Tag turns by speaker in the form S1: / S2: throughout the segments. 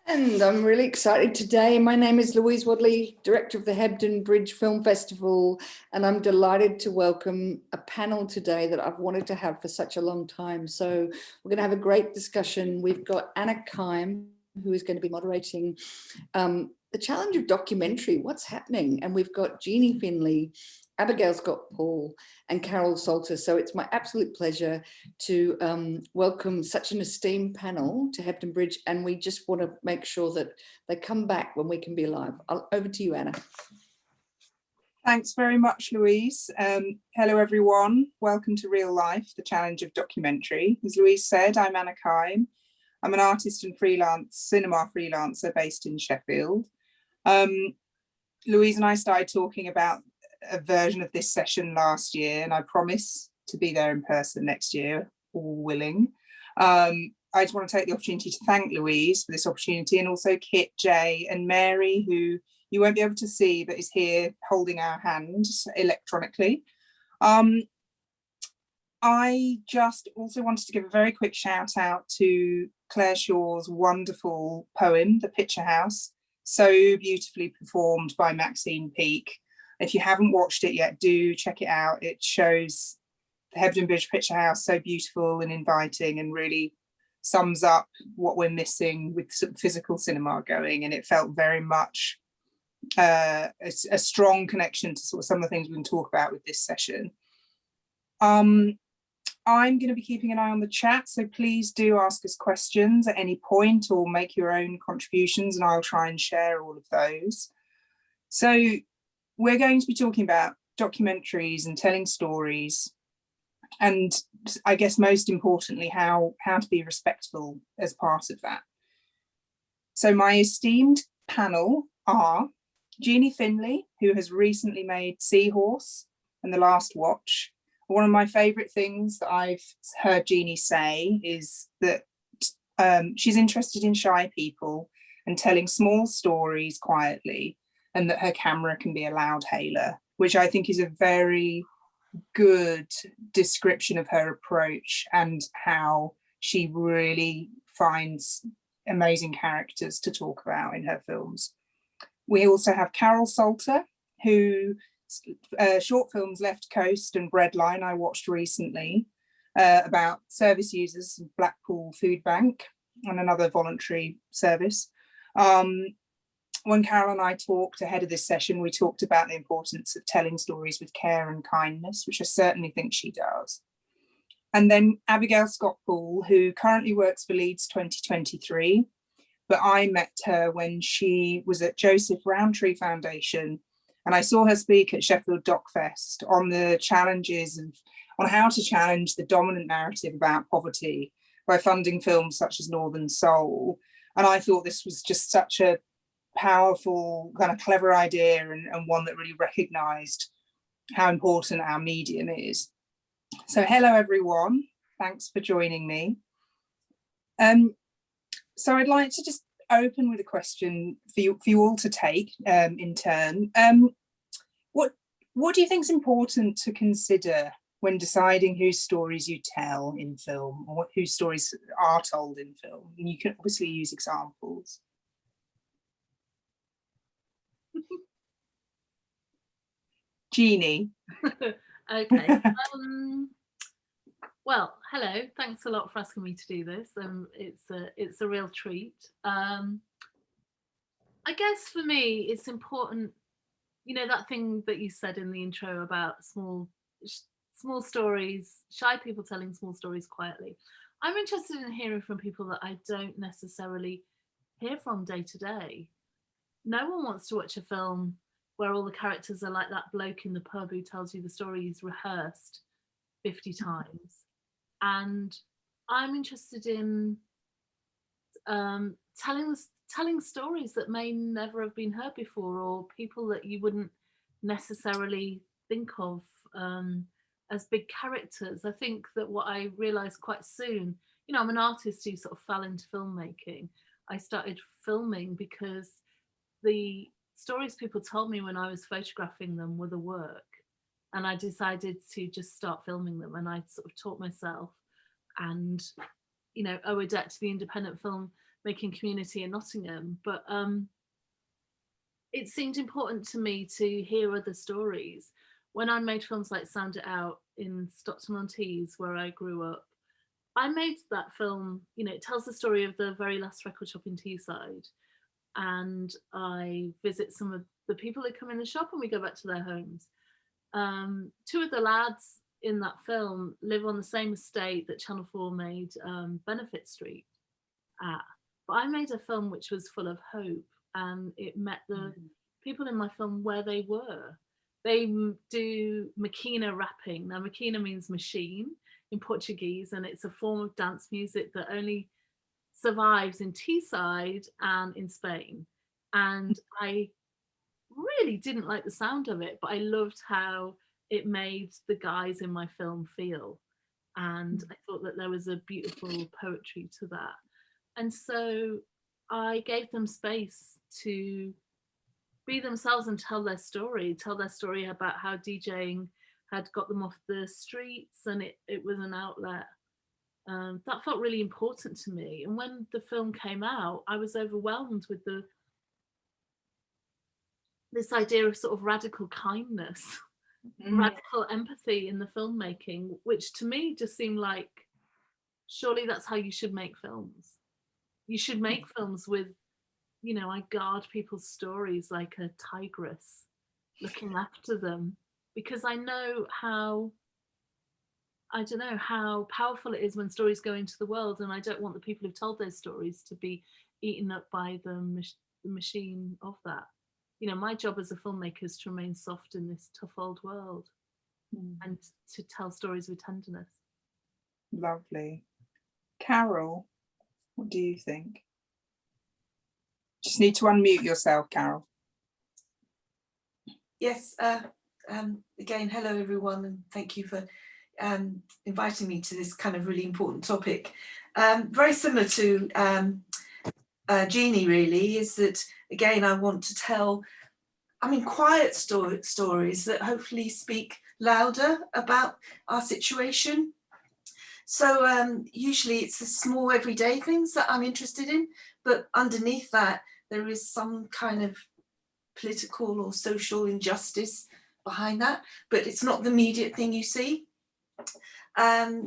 S1: And I'm really excited today. My name is Louise Wadley, Director of the Hebden Bridge Film Festival, and I'm delighted to welcome a panel today that I've wanted to have for such a long time. So we're going to have a great discussion. We've got Anna Kime, who is going to be moderating the challenge of documentary, what's happening? And we've got Jeanie Finlay, Abigail Scott-Paul and Carol Salter. So it's my absolute pleasure to welcome such an esteemed panel to Hebden Bridge, and we just want to make sure that they come back when we can be live. Over to you, Anna.
S2: Thanks very much, Louise. Hello, everyone. Welcome to Real Life, the challenge of documentary. As Louise said, I'm Anna Kime. I'm an artist and cinema freelancer based in Sheffield. Louise and I started talking about a version of this session last year, and I promise to be there in person next year, all willing. I just want to take the opportunity to thank Louise for this opportunity, and also Kit, Jay and Mary, who you won't be able to see but is here holding our hands electronically. I just also wanted to give a very quick shout out to Claire Shaw's wonderful poem, The Picture House, so beautifully performed by Maxine Peake. If you haven't watched it yet, do check it out. It shows the Hebden Bridge Picture House so beautiful and inviting, and really sums up what we're missing with sort of physical cinema going. And it felt very much a strong connection to sort of some of the things we can talk about with this session. I'm going to be keeping an eye on the chat, so please do ask us questions at any point or make your own contributions, and I'll try and share all of those. So we're going to be talking about documentaries and telling stories, and I guess most importantly, how to be respectful as part of that. So my esteemed panel are Jeanie Finlay, who has recently made Seahorse and The Last Watch. One of my favourite things that I've heard Jeanie say is that she's interested in shy people and telling small stories quietly, and that her camera can be a loud hailer, which I think is a very good description of her approach and how she really finds amazing characters to talk about in her films. We also have Carol Salter, who short films Left Coast and Breadline I watched recently about service users of Blackpool Food Bank and another voluntary service. When Carol and I talked ahead of this session, we talked about the importance of telling stories with care and kindness, which I certainly think she does. And then Abigail Scott-Paul, who currently works for Leeds 2023, but I met her when she was at Joseph Rowntree Foundation, and I saw her speak at Sheffield Docfest on the challenges of, on how to challenge the dominant narrative about poverty by funding films such as Northern Soul. And I thought this was just such a powerful, kind of clever idea, and one that really recognised how important our medium is. So hello everyone, thanks for joining me. So I'd like to just open with a question for you all to take in turn. What do you think is important to consider when deciding whose stories you tell in film, or whose stories are told in film? And you can obviously use examples. Jeanie.
S3: Okay. Well, hello. Thanks a lot for asking me to do this. It's a real treat. I guess for me, it's important. You know, that thing that you said in the intro about small stories, shy people telling small stories quietly. I'm interested in hearing from people that I don't necessarily hear from day to day. No one wants to watch a film where all the characters are like that bloke in the pub who tells you the story he's rehearsed 50 times. And I'm interested in telling stories that may never have been heard before, or people that you wouldn't necessarily think of as big characters. I think that what I realised quite soon, you know, I'm an artist who sort of fell into filmmaking. I started filming because the stories people told me when I was photographing them were the work. And I decided to just start filming them, and I sort of taught myself and, you know, owe a debt to the independent film making community in Nottingham, but it seemed important to me to hear other stories. When I made films like Sound It Out in Stockton-on-Tees, where I grew up, I made that film, you know, it tells the story of the very last record shop in Teesside. And I visit some of the people that come in the shop and we go back to their homes. Two of the lads in that film live on the same estate that Channel 4 made Benefit Street at. But I made a film which was full of hope, and it met the people in my film where they were. They do maquina rapping. Now, maquina means machine in Portuguese, and it's a form of dance music that only survives in Teesside and in Spain. And I really didn't like the sound of it, but I loved how it made the guys in my film feel. And I thought that there was a beautiful poetry to that. And so I gave them space to be themselves and tell their story about how DJing had got them off the streets, and it was an outlet. That felt really important to me. And when the film came out, I was overwhelmed with this idea of sort of radical kindness, radical empathy in the filmmaking, which to me just seemed like, surely that's how you should make films. You should make films with, you know, I guard people's stories like a tigress, looking after them, because I know how, I don't know, how powerful it is when stories go into the world, and I don't want the people who've told those stories to be eaten up by the machine of that. You know, my job as a filmmaker is to remain soft in this tough old world and to tell stories with tenderness.
S2: Lovely. Carol, what do you think? Just need to unmute yourself, Carol.
S4: Yes, again, hello everyone, and thank you for inviting me to this kind of really important topic. Very similar to Jeanie, really, is that, again, I want to tell, quiet stories that hopefully speak louder about our situation. So usually it's the small everyday things that I'm interested in, but underneath that, there is some kind of political or social injustice behind that, but it's not the immediate thing you see.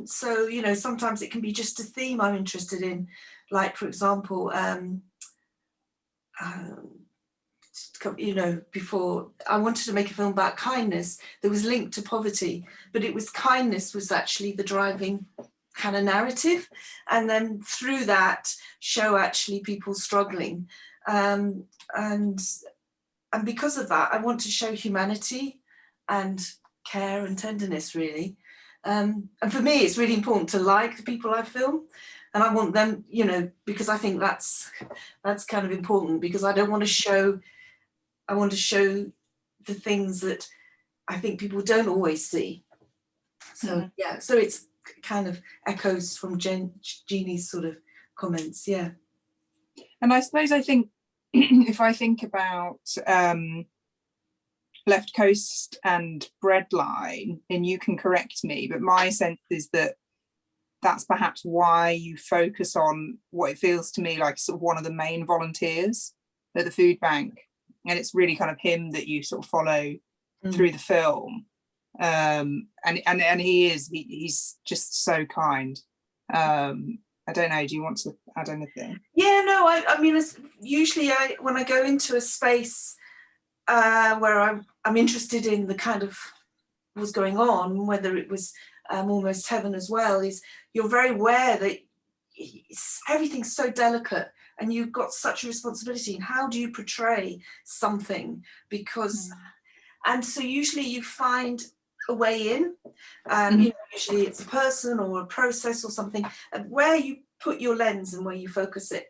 S4: So, you know, sometimes it can be just a theme I'm interested in, like, for example, you know, before I wanted to make a film about kindness that was linked to poverty, but it was kindness was actually the driving kind of narrative, and then through that show actually people struggling, and because of that I want to show humanity and care and tenderness, really. And for me it's really important to like the people I film, and I want them, you know, because I think that's kind of important, because I want to show the things that I think people don't always see. So yeah, so it's kind of echoes from Jeanie's sort of comments. Yeah.
S2: And I suppose I think if I think about Left Coast and Breadline, and you can correct me, but my sense is that that's perhaps why you focus on what it feels to me like sort of one of the main volunteers at the food bank, and it's really kind of him that you sort of follow through the film. And he's just so kind. I don't know, do you want to add anything?
S4: Yeah, no, I mean, it's usually when I go into a space where I'm interested in the kind of what's going on, whether it was Almost Heaven as well, is you're very aware that everything's so delicate and you've got such a responsibility, and how do you portray something, because and so usually you find a way in, you know, usually it's a person or a process or something, where you put your lens and where you focus it.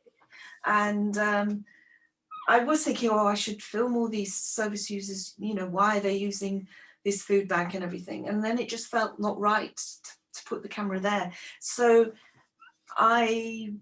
S4: And I was thinking, oh, I should film all these service users, you know, why are they using this food bank and everything, and then it just felt not right to put the camera there. So I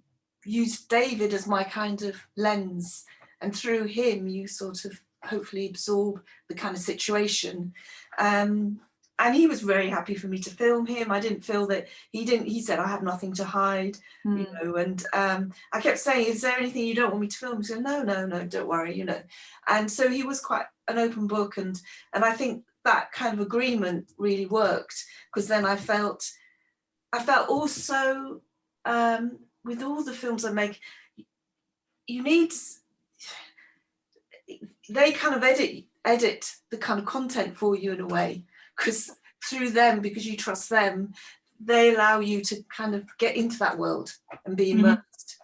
S4: used David as my kind of lens, and through him you sort of hopefully absorb the kind of situation. And and he was very happy for me to film him. I didn't feel that he said, I have nothing to hide, you know, and I kept saying, is there anything you don't want me to film? He said, no, don't worry, you know. And so he was quite an open book, and I think that kind of agreement really worked, because then I felt also, with all the films I make, you need, they kind of edit the kind of content for you in a way, because through them, because you trust them, they allow you to kind of get into that world and be immersed.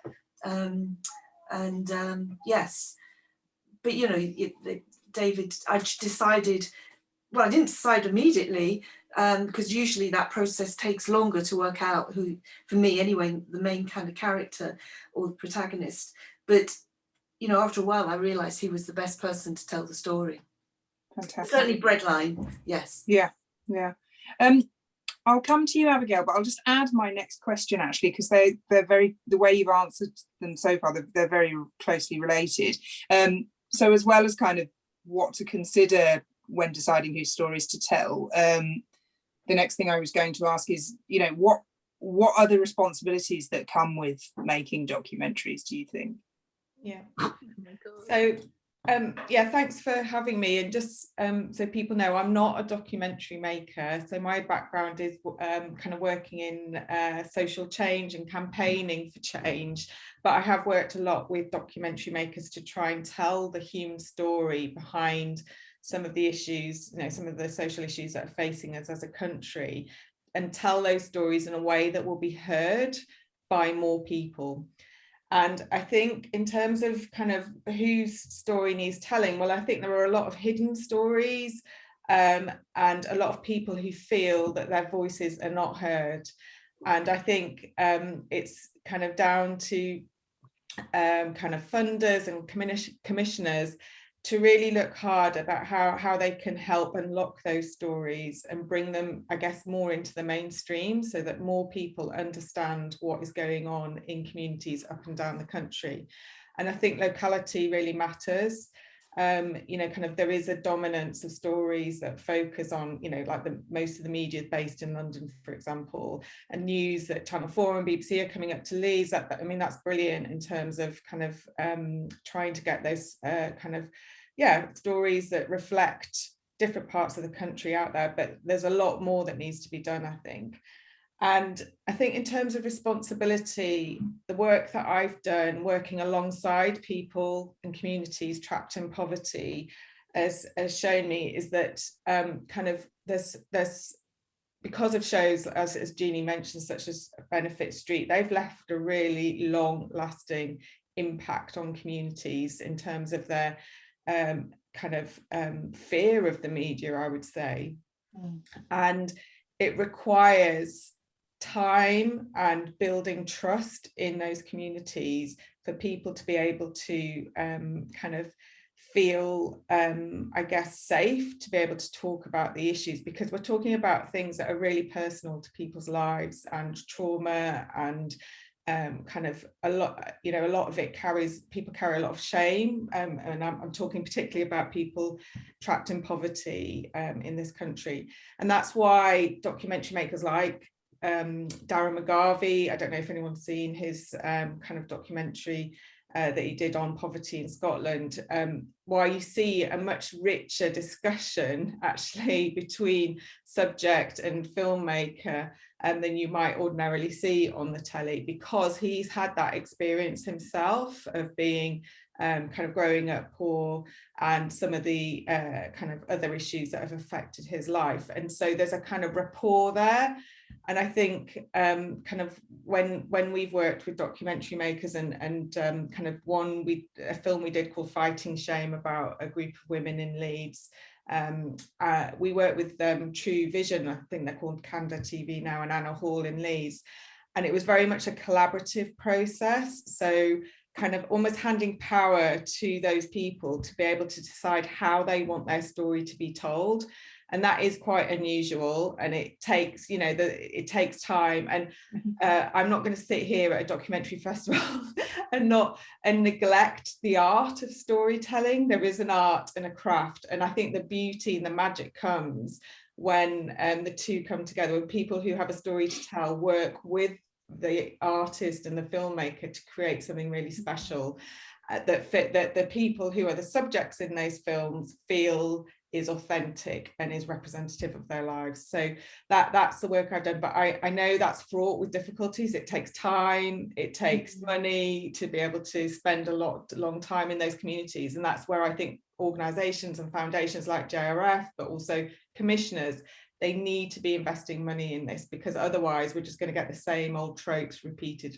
S4: Yes, but you know, David, I decided, well, I didn't decide immediately, because usually that process takes longer to work out who, for me anyway, the main kind of character or the protagonist. But you know, after a while, I realised he was the best person to tell the story.
S2: Fantastic.
S4: Certainly breadline, yes.
S2: Yeah. I'll come to you, Abigail, but I'll just add my next question actually, because they're very, the way you've answered them so far, they're very closely related. So as well as kind of what to consider when deciding whose stories to tell, the next thing I was going to ask is, you know, what are the responsibilities that come with making documentaries, do you think?
S5: Yeah.
S3: Oh my God.
S5: So yeah, thanks for having me. And just so people know, I'm not a documentary maker. So my background is kind of working in social change and campaigning for change. But I have worked a lot with documentary makers to try and tell the human story behind some of the issues, you know, some of the social issues that are facing us as a country, and tell those stories in a way that will be heard by more people. And I think in terms of kind of whose story needs telling, well, I think there are a lot of hidden stories and a lot of people who feel that their voices are not heard. And I think it's kind of down to kind of funders and commissioners to really look hard about how they can help unlock those stories and bring them, I guess, more into the mainstream so that more people understand what is going on in communities up and down the country. And I think locality really matters. You know, kind of there is a dominance of stories that focus on, you know, like most of the media is based in London, for example, and news that Channel 4 and BBC are coming up to Leeds. I mean, that's brilliant in terms of kind of trying to get those kind of, yeah, stories that reflect different parts of the country out there, but there's a lot more that needs to be done, I think. And I think in terms of responsibility, the work that I've done working alongside people and communities trapped in poverty has shown me is that kind of there's because of shows, as Jeanie mentioned, such as Benefit Street, they've left a really long lasting impact on communities in terms of their kind of fear of the media, I would say. And it requires time and building trust in those communities for people to be able to kind of feel, I guess, safe to be able to talk about the issues, because we're talking about things that are really personal to people's lives and trauma and kind of a lot, you know, a lot of it people carry a lot of shame, and I'm talking particularly about people trapped in poverty in this country. And that's why documentary makers like Darren McGarvey, I don't know if anyone's seen his kind of documentary that he did on poverty in Scotland, why you see a much richer discussion actually between subject and filmmaker than you might ordinarily see on the telly, because he's had that experience himself of being kind of growing up poor and some of the kind of other issues that have affected his life. And so there's a kind of rapport there. And I think kind of when we've worked with documentary makers and kind of a film we did called Fighting Shame about a group of women in Leeds, we worked with True Vision, I think they're called Canada TV now, and Anna Hall in Leeds. And it was very much a collaborative process. So kind of almost handing power to those people to be able to decide how they want their story to be told. And that is quite unusual, and it takes, you know, it takes time. And I'm not going to sit here at a documentary festival and neglect the art of storytelling. There is an art and a craft, and I think the beauty and the magic comes when the two come together, when people who have a story to tell work with the artist and the filmmaker to create something really special that the people who are the subjects in those films feel is authentic and is representative of their lives. So that's the work I've done, but I know that's fraught with difficulties. It takes time, it takes money to be able to spend a long time in those communities, and that's where I think organisations and foundations like JRF, but also commissioners, they need to be investing money in this, because otherwise we're just going to get the same old tropes repeated.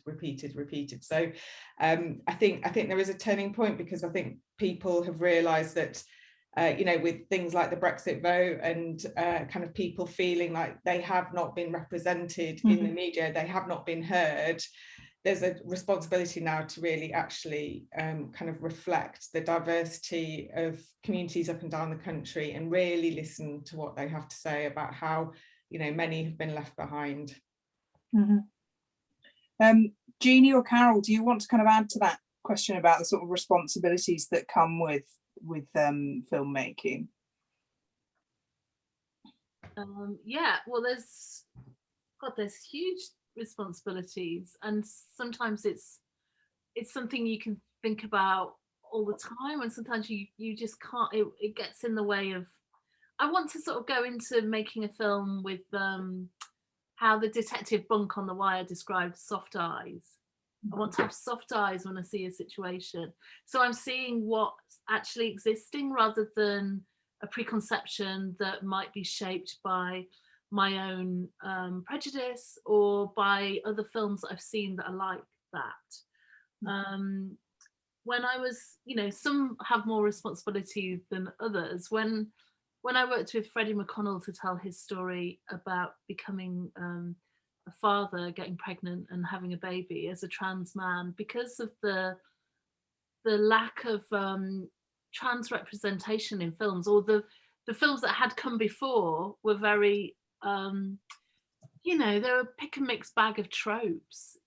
S5: So I think there is a turning point, because I think people have realised that with things like the Brexit vote and kind of people feeling like they have not been represented in the media, they have not been heard. There's a responsibility now to really actually kind of reflect the diversity of communities up and down the country and really listen to what they have to say about how, many have been left behind.
S2: Jeanie or Carol, do you want to kind of add to that question about the sort of responsibilities that come with filmmaking?
S3: Yeah, well, there's huge responsibilities, and sometimes it's something you can think about all the time, and sometimes you just can't. It gets in the way of. I want to sort of go into making a film with how the detective Bunk on The Wire described soft eyes. I want to have soft eyes when I see a situation, so I'm seeing what's actually existing rather than a preconception that might be shaped by my own prejudice or by other films that I've seen that are like that. When I was, some have more responsibility than others. When I worked with Freddie McConnell to tell his story about becoming a father, getting pregnant and having a baby as a trans man, because of the lack of trans representation in films, or the films that had come before were very they're a pick and mix bag of tropes,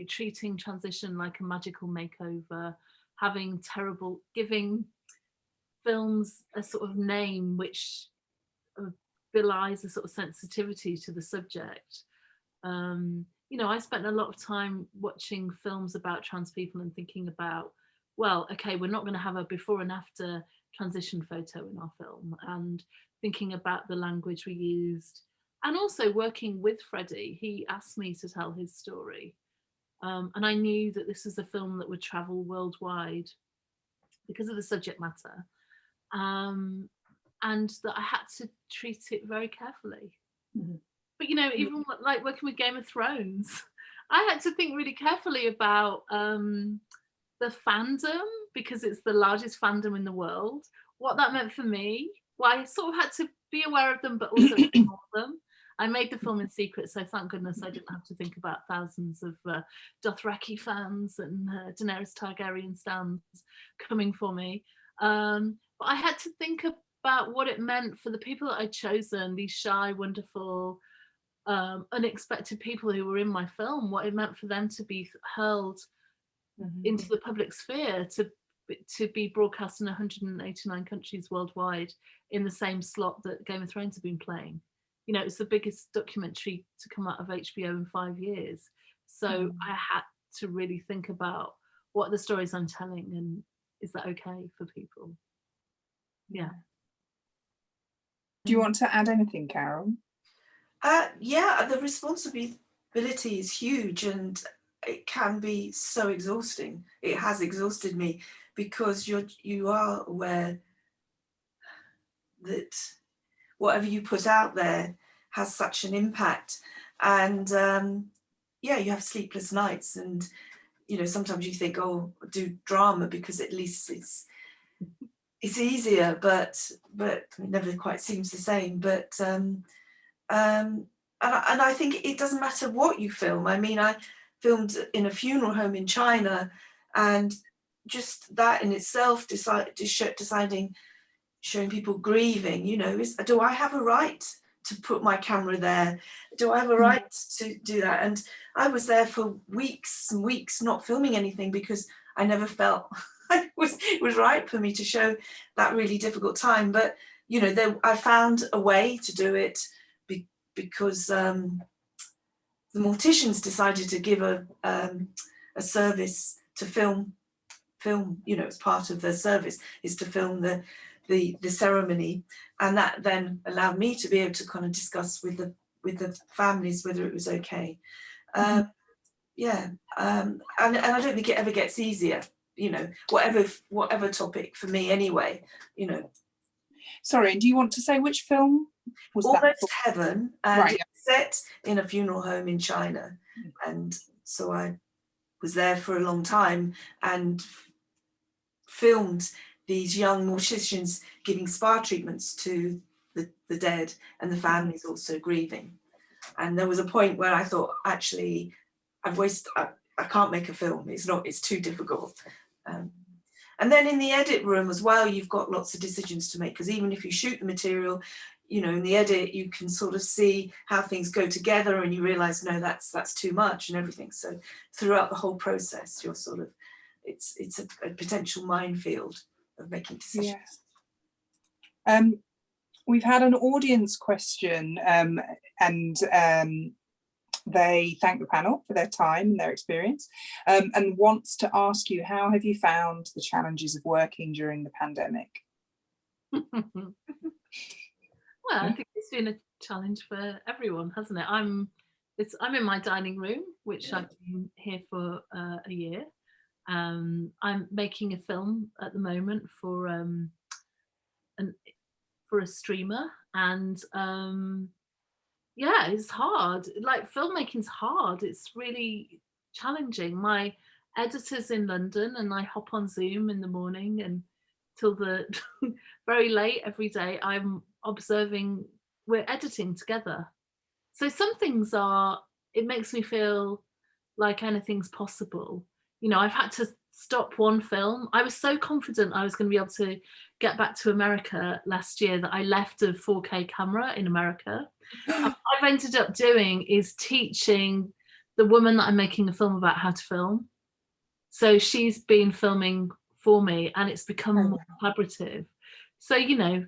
S3: treating transition like a magical makeover, giving films a sort of name which belies a sort of sensitivity to the subject. I spent a lot of time watching films about trans people and thinking about, well, okay, we're not going to have a before and after transition photo in our film, and thinking about the language we used, and also working with Freddie. He asked me to tell his story, and I knew that this was a film that would travel worldwide because of the subject matter, and that I had to treat it very carefully. But even like working with Game of Thrones, I had to think really carefully about the fandom, because it's the largest fandom in the world, what that meant for me. Well, I sort of had to be aware of them, but also ignore them. I made the film in secret, so thank goodness I didn't have to think about thousands of Dothraki fans and Daenerys Targaryen stans coming for me. But I had to think about what it meant for the people that I'd chosen, these shy, wonderful, unexpected people who were in my film, what it meant for them to be hurled into the public sphere, to be broadcast in 189 countries worldwide in the same slot that Game of Thrones have been playing. It's the biggest documentary to come out of HBO in 5 years. So I had to really think about what are the stories I'm telling, and is that okay for people? Yeah.
S2: Do you want to add anything, Carol?
S4: Yeah, the responsibility is huge, and it can be so exhausting. It has exhausted me, because you are aware that whatever you put out there has such an impact, and you have sleepless nights, and sometimes you think, oh, do drama because at least it's easier, but it never quite seems the same. But and I think it doesn't matter what you film. I mean, I filmed in a funeral home in China, and just that in itself, deciding, showing people grieving, do I have a right to put my camera there? Do I have a right to do that? And I was there for weeks and weeks not filming anything, because I never felt it was right for me to show that really difficult time. But you know, I found a way to do it because the morticians decided to give a service to film, you know, as part of their service is to film the ceremony, and that then allowed me to be able to kind of discuss with the families whether it was okay. Yeah, and I don't think it ever gets easier, you know, whatever topic for me anyway, you know.
S2: Sorry, and do you want to say which film was that?
S4: Almost Heaven, and
S2: Right.
S4: it's set in a funeral home in China, and so I was there for a long time and filmed these young morticians giving spa treatments to the dead, and the families also grieving. And there was a point where I thought, actually, I can't make a film. It's too difficult. And then in the edit room as well, you've got lots of decisions to make, because even if you shoot the material, you know, in the edit, you can sort of see how things go together, and you realize, no, that's too much and everything. So throughout the whole process, you're sort of, it's a potential minefield of making decisions.
S2: Yeah. We've had an audience question, and they thank the panel for their time and their experience, and wants to ask you, how have you found the challenges of working during the pandemic?
S3: Well, I think it's been a challenge for everyone, hasn't it? I'm in my dining room, which I've been here for a year. I'm making a film at the moment for a streamer, and yeah, it's hard. Like, filmmaking's hard. It's really challenging. My editor's in London, and I hop on Zoom in the morning and till the very late every day. I'm observing, we're editing together. So some things it makes me feel like anything's possible. You know, I've had to stop one film. I was so confident I was going to be able to get back to America last year that I left a 4K camera in America. What I've ended up doing is teaching the woman that I'm making a film about how to film. So she's been filming for me, and it's become more collaborative. So, you know,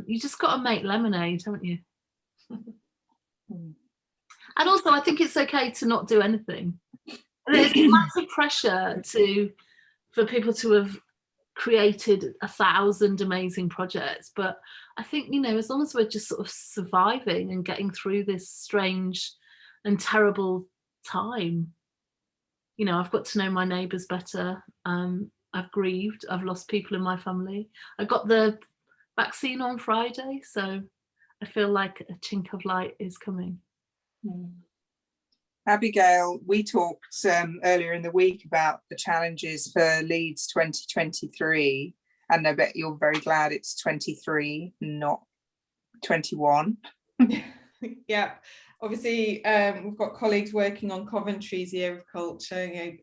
S3: you just got to make lemonade, haven't you? And also, I think it's okay to not do anything. There's massive pressure for people to have created 1,000 amazing projects, but I think, you know, as long as we're just sort of surviving and getting through this strange and terrible time, you know, I've got to know my neighbours better. I've grieved. I've lost people in my family. I got the vaccine on Friday, so I feel like a chink of light is coming.
S2: Abigail, we talked earlier in the week about the challenges for Leeds 2023, and I bet you're very glad it's 23, not 21.
S5: Yeah, obviously we've got colleagues working on Coventry's Year of Culture,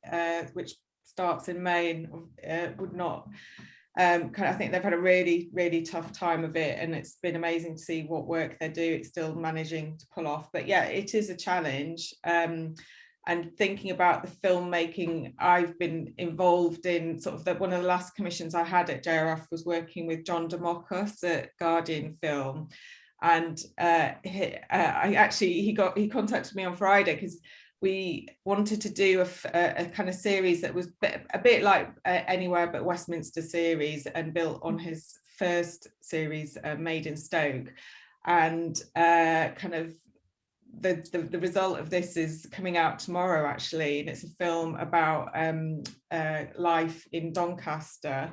S5: which starts in May, and would not I think they've had a really, really tough time of it, and it's been amazing to see what work they do. It's still managing to pull off, but yeah, it is a challenge. And thinking about the filmmaking, I've been involved in sort of one of the last commissions I had at JRF was working with John Demokos at Guardian Film, and he contacted me on Friday because we wanted to do a kind of series that was a bit like Anywhere But Westminster series, and built on his first series, Made in Stoke. And kind of the result of this is coming out tomorrow, actually, and it's a film about life in Doncaster.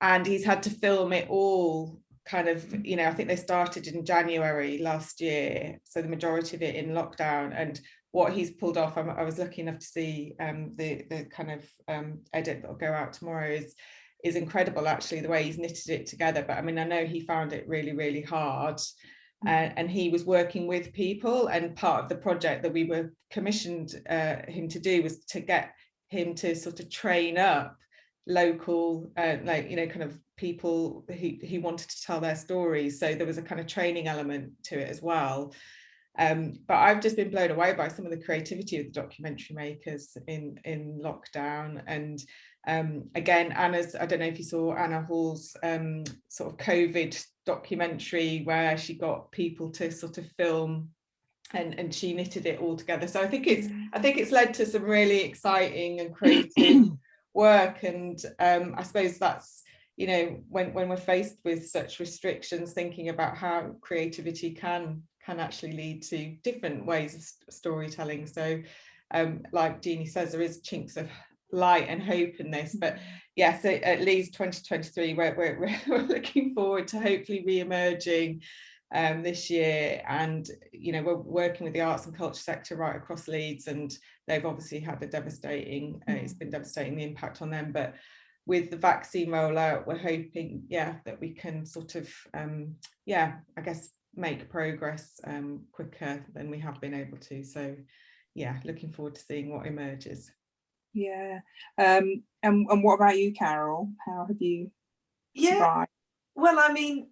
S5: And he's had to film it all kind of, you know, I think they started in January last year, so the majority of it in lockdown. And what he's pulled off, I was lucky enough to see the kind of edit that'll go out tomorrow, is incredible, actually, the way he's knitted it together. But I mean, I know he found it really, really hard, and he was working with people, and part of the project that we were commissioned him to do was to get him to sort of train up local like, you know, kind of people he wanted to tell their stories. So there was a kind of training element to it as well. But I've just been blown away by some of the creativity of the documentary makers in lockdown, and Again, Anna's, I don't know if you saw Anna Hall's sort of COVID documentary where she got people to sort of film and she knitted it all together. So I think it's led to some really exciting and creative work. And I suppose that's, you know, when we're faced with such restrictions, thinking about how creativity can actually lead to different ways of storytelling. So like Jeanie says, there is chinks of light and hope in this. But yeah, so at least 2023, we're looking forward to hopefully re-emerging this year. And you know, we're working with the arts and culture sector right across Leeds, and they've obviously had a devastating it's been devastating, the impact on them. But with the vaccine rollout, we're hoping, yeah, that we can sort of yeah, I guess make progress quicker than we have been able to. So yeah, looking forward to seeing what emerges.
S2: Yeah. And what about you, Carol? How have you survived?
S4: Well, I mean,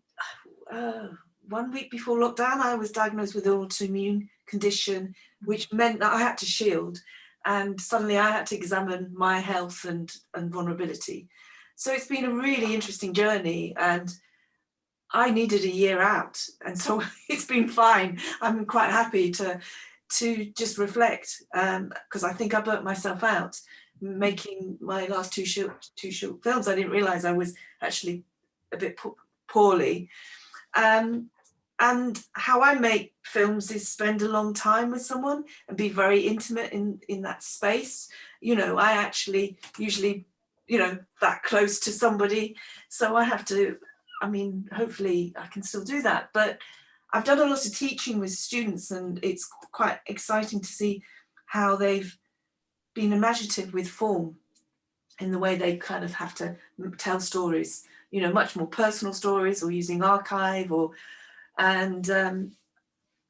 S4: 1 week before lockdown, I was diagnosed with an autoimmune condition, which meant that I had to shield, and suddenly I had to examine my health and vulnerability. So it's been a really interesting journey, and I needed a year out, and so it's been fine. I'm quite happy to just reflect, because I think I burnt myself out making my last two short films. I didn't realize I was actually a bit poorly. And how I make films is spend a long time with someone and be very intimate in that space. You know, I actually usually, you know, that close to somebody. So I have to, I mean, hopefully I can still do that. But I've done a lot of teaching with students, and it's quite exciting to see how they've been imaginative with form in the way they kind of have to tell stories, you know, much more personal stories, or using archive, or and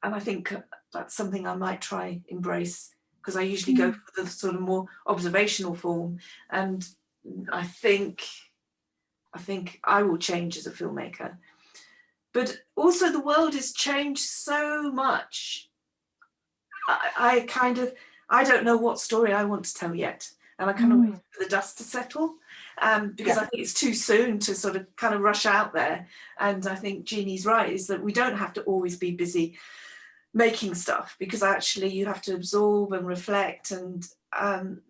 S4: I think that's something I might try embrace, because I usually go for the sort of more observational form, and I think I will change as a filmmaker. But also the world has changed so much. I don't know what story I want to tell yet, and I kind of wait for the dust to settle, because I think it's too soon to sort of kind of rush out there. And I think Jeanie's right, is that we don't have to always be busy making stuff, because actually you have to absorb and reflect. And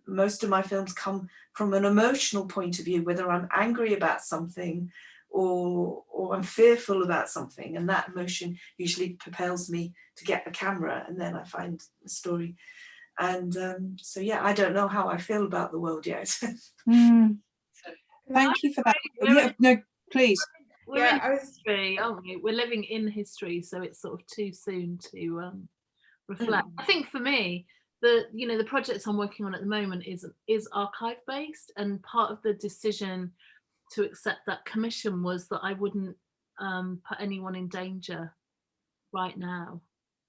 S4: most of my films come from an emotional point of view, whether I'm angry about something or I'm fearful about something, and that emotion usually propels me to get the camera, and then I find the story. And so yeah, I don't know how I feel about the world yet.
S2: Thank you for that. Yeah, no, please.
S3: We're in history, aren't we? We're living in history, so it's sort of too soon to reflect. I think for me, the project I'm working on at the moment is archive based, and part of the decision to accept that commission was that I wouldn't put anyone in danger right now.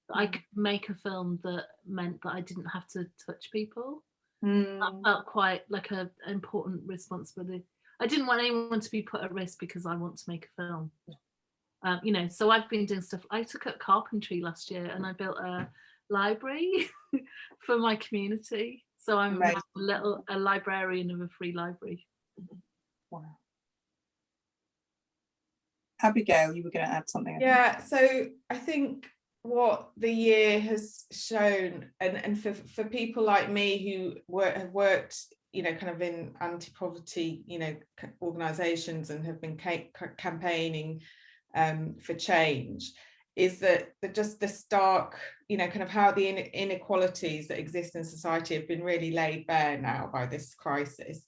S3: That I could make a film that meant that I didn't have to touch people. That felt quite like an important responsibility. I didn't want anyone to be put at risk because I want to make a film. You know, so I've been doing stuff. I took up carpentry last year, and I built a library for my community. So I'm a librarian of a free library.
S2: Wow. Abigail, you were going to add something.
S5: Yeah, so I think what the year has shown, and for people like me who have worked, you know, kind of in anti-poverty, you know, organisations, and have been campaigning for change, is that just the stark, you know, kind of how the inequalities that exist in society have been really laid bare now by this crisis.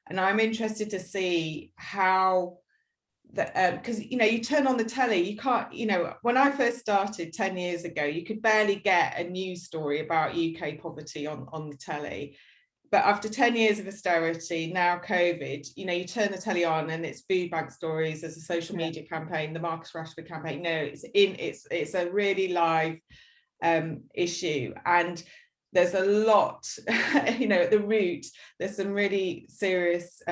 S5: And I'm interested to see how that, because you know, you turn on the telly, you can't, you know, when I first started 10 years ago, you could barely get a news story about UK poverty on the telly. But after 10 years of austerity, now COVID, you know, you turn the telly on and it's food bank stories, there's a social media campaign, the Marcus Rashford campaign. No, it's a really live issue, and there's a lot, you know, at the root, there's some really serious,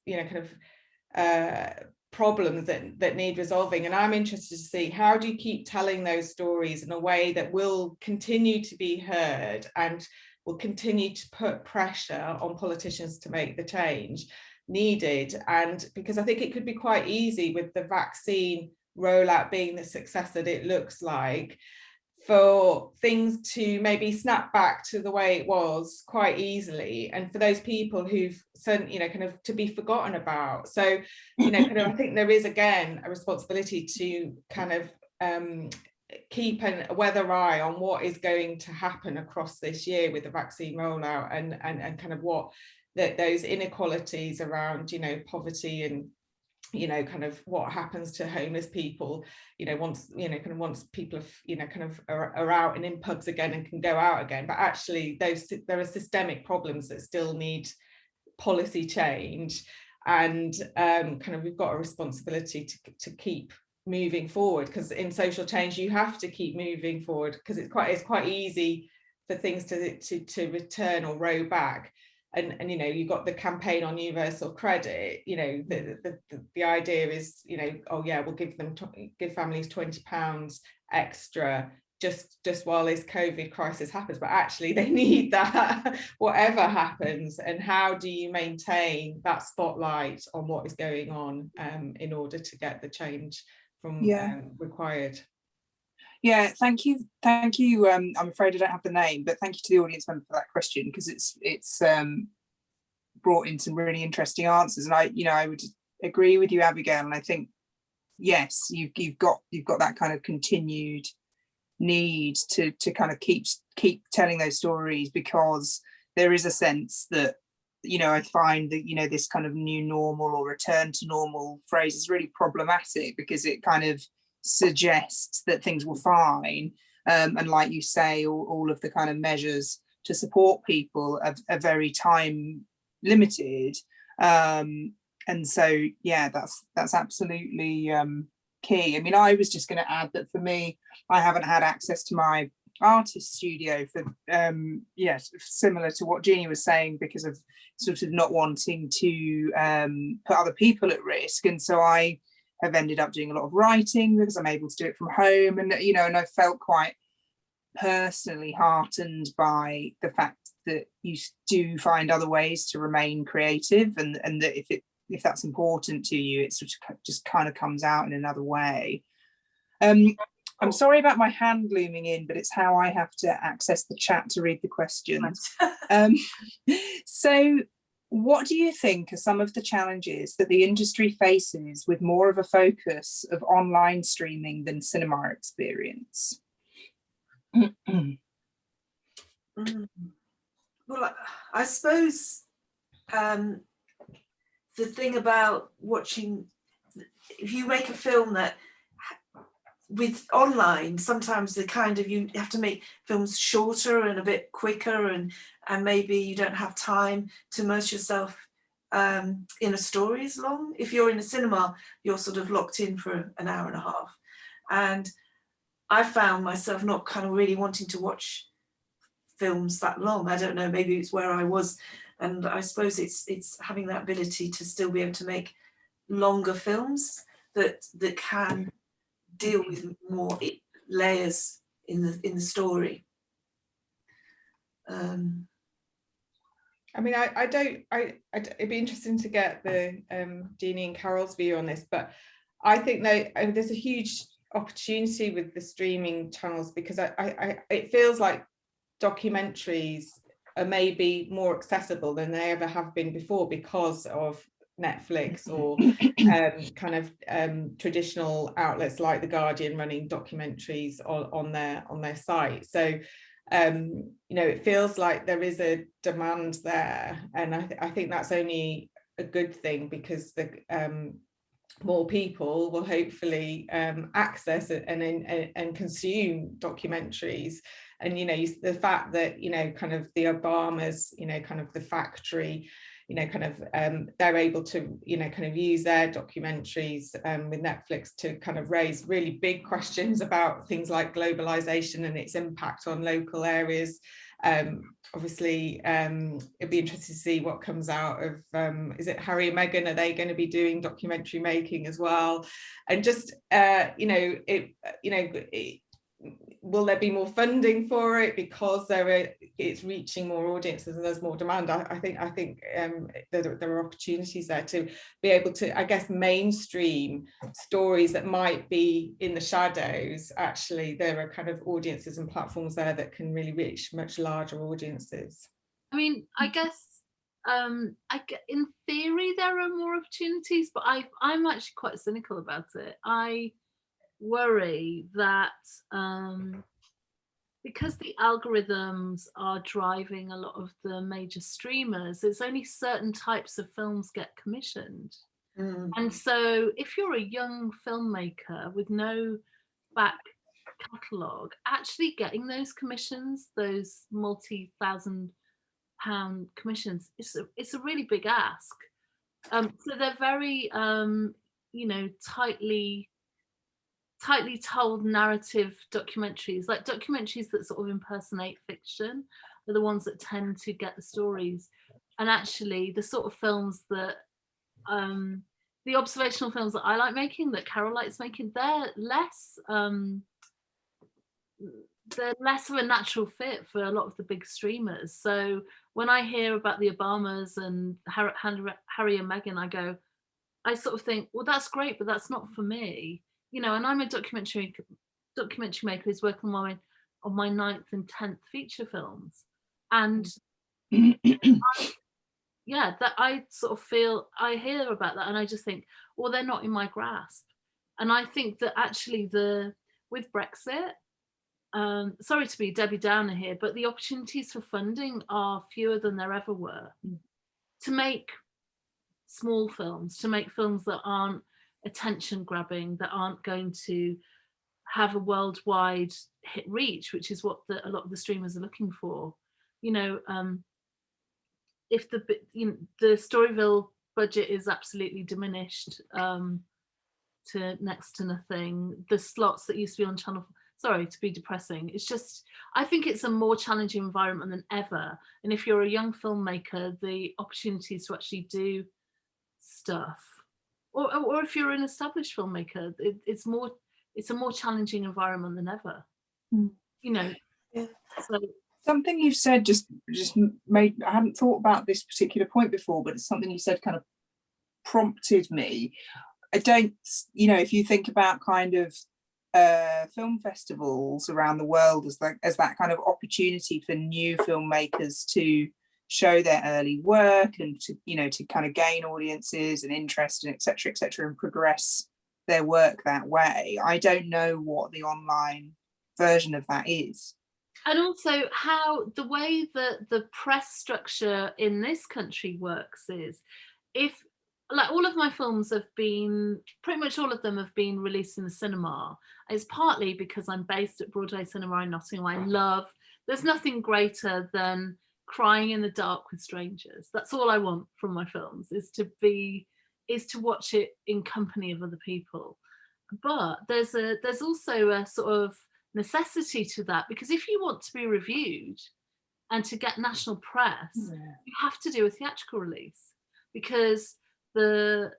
S5: you know, kind of problems that need resolving. And I'm interested to see, how do you keep telling those stories in a way that will continue to be heard and will continue to put pressure on politicians to make the change, needed. And because I think it could be quite easy with the vaccine rollout being the success that it looks like, for things to maybe snap back to the way it was quite easily, and for those people who've sent, you know, kind of to be forgotten about. So, you know, kind of I think there is again a responsibility to kind of keep a weather eye on what is going to happen across this year with the vaccine rollout, and kind of what those inequalities around, you know, poverty, and you know, kind of what happens to homeless people, you know, once, you know, kind of once people have, you know, kind of are out and in pubs again and can go out again. But actually there are systemic problems that still need policy change, and kind of we've got a responsibility to keep moving forward, because in social change you have to keep moving forward, because it's quite easy for things to return or row back. And you know, you've got the campaign on universal credit, you know, the idea is, you know, oh yeah, we'll give families £20 extra just while this COVID crisis happens, but actually they need that whatever happens. And how do you maintain that spotlight on what is going on in order to get the change from required?
S2: Yeah, thank you. I'm afraid I don't have the name, but thank you to the audience member for that question, because it's brought in some really interesting answers. And I would agree with you, Abigail. And I think, yes, you've got that kind of continued need to kind of keep telling those stories, because there is a sense that, you know, I find that, you know, this kind of new normal or return to normal phrase is really problematic, because it kind of suggests that things were fine, and like you say, all of the kind of measures to support people are very time limited, and so yeah, that's absolutely key. I mean, I was just going to add that for me, I haven't had access to my artist studio for similar to what Jeanie was saying, because of sort of not wanting to put other people at risk, and so I have ended up doing a lot of writing because I'm able to do it from home. And you know, and I felt quite personally heartened by the fact that you do find other ways to remain creative, and that if that's important to you, it sort of just kind of comes out in another way. I'm sorry about my hand looming in, but it's how I have to access the chat to read the questions. So what do you think are some of the challenges that the industry faces with more of a focus of online streaming than cinema experience?
S4: Well, I suppose the thing about watching, if you make a film that with online, sometimes the kind of, you have to make films shorter and a bit quicker, and maybe you don't have time to immerse yourself in a story as long. If you're in a cinema, you're sort of locked in for an hour and a half. And I found myself not kind of really wanting to watch films that long. I don't know, maybe it's where I was. And I suppose it's having that ability to still be able to make longer films that can deal with more layers in the story.
S5: I mean, it'd be interesting to get the Jeanie and Carol's view on this, but I think there's a huge opportunity with the streaming channels, because it feels like documentaries are maybe more accessible than they ever have been before, because of Netflix or kind of traditional outlets like The Guardian running documentaries on their site. So you know, it feels like there is a demand there, and I think that's only a good thing, because the more people will hopefully access it and consume documentaries. And you know, the fact that, you know, kind of the Obamas, you know, kind of the factory, you know, kind of they're able to, you know, kind of use their documentaries with Netflix to kind of raise really big questions about things like globalization and its impact on local areas. Obviously, it'd be interesting to see what comes out of, is it Harry and Meghan? Are they going to be doing documentary making as well? And just, you know, will there be more funding for it because it's reaching more audiences and there's more demand? I think there are opportunities there to be able to, I guess, mainstream stories that might be in the shadows. Actually, there are kind of audiences and platforms there that can really reach much larger audiences.
S3: I mean, I guess in theory there are more opportunities, but I'm actually quite cynical about it. I worry that because the algorithms are driving a lot of the major streamers, it's only certain types of films get commissioned. And so if you're a young filmmaker with no back catalogue, actually getting those commissions, those multi-thousand-pound commissions, it's a really big ask. So they're very tightly told narrative documentaries, like documentaries that sort of impersonate fiction, are the ones that tend to get the stories. And actually the sort of films that the observational films that I like making, that Carol likes making, they're less of a natural fit for a lot of the big streamers. So when I hear about the Obamas and Harry and Meghan, I sort of think, well, that's great, but that's not for me. And I'm a documentary maker who's working on my 9th and 10th feature films. And that I sort of feel, I hear about that and I just think, well, they're not in my grasp. And I think that actually with Brexit, sorry to be Debbie Downer here, but the opportunities for funding are fewer than there ever were to make small films, to make films that aren't attention grabbing, that aren't going to have a worldwide hit reach, which is what a lot of the streamers are looking for. If the Storyville budget is absolutely diminished to next to nothing, the slots that used to be on Channel, sorry to be depressing, it's just, I think it's a more challenging environment than ever. And if you're a young filmmaker, the opportunities to actually do stuff, or if you're an established filmmaker, it's a more challenging environment than ever. So
S2: something you've said just made, I hadn't thought about this particular point before, but it's something you said kind of prompted me. I don't, if you think about kind of film festivals around the world as that kind of opportunity for new filmmakers to show their early work and to kind of gain audiences and interest and et cetera, and progress their work that way. I don't know what the online version of that is.
S3: And also how the way that the press structure in this country works is, if like all of my films have been, pretty much all of them have been released in the cinema. It's partly because I'm based at Broadway Cinema in Nottingham. There's nothing greater than crying in the dark with strangers. That's all I want from my films, is to watch it in company of other people. But there's also a sort of necessity to that, because if you want to be reviewed and to get national press, you have to do a theatrical release, because the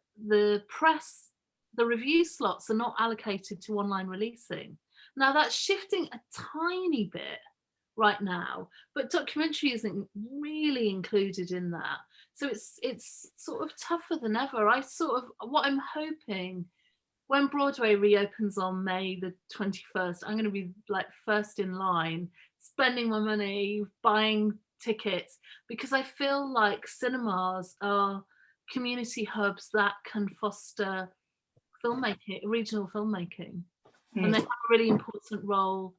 S3: review slots are not allocated to online releasing. Now that's shifting a tiny bit right now, but documentary isn't really included in that. So it's sort of tougher than ever. What I'm hoping, when Broadway reopens on May the 21st, I'm going to be like first in line, spending my money, buying tickets, because I feel like cinemas are community hubs that can foster filmmaking, regional filmmaking. And they have a really important role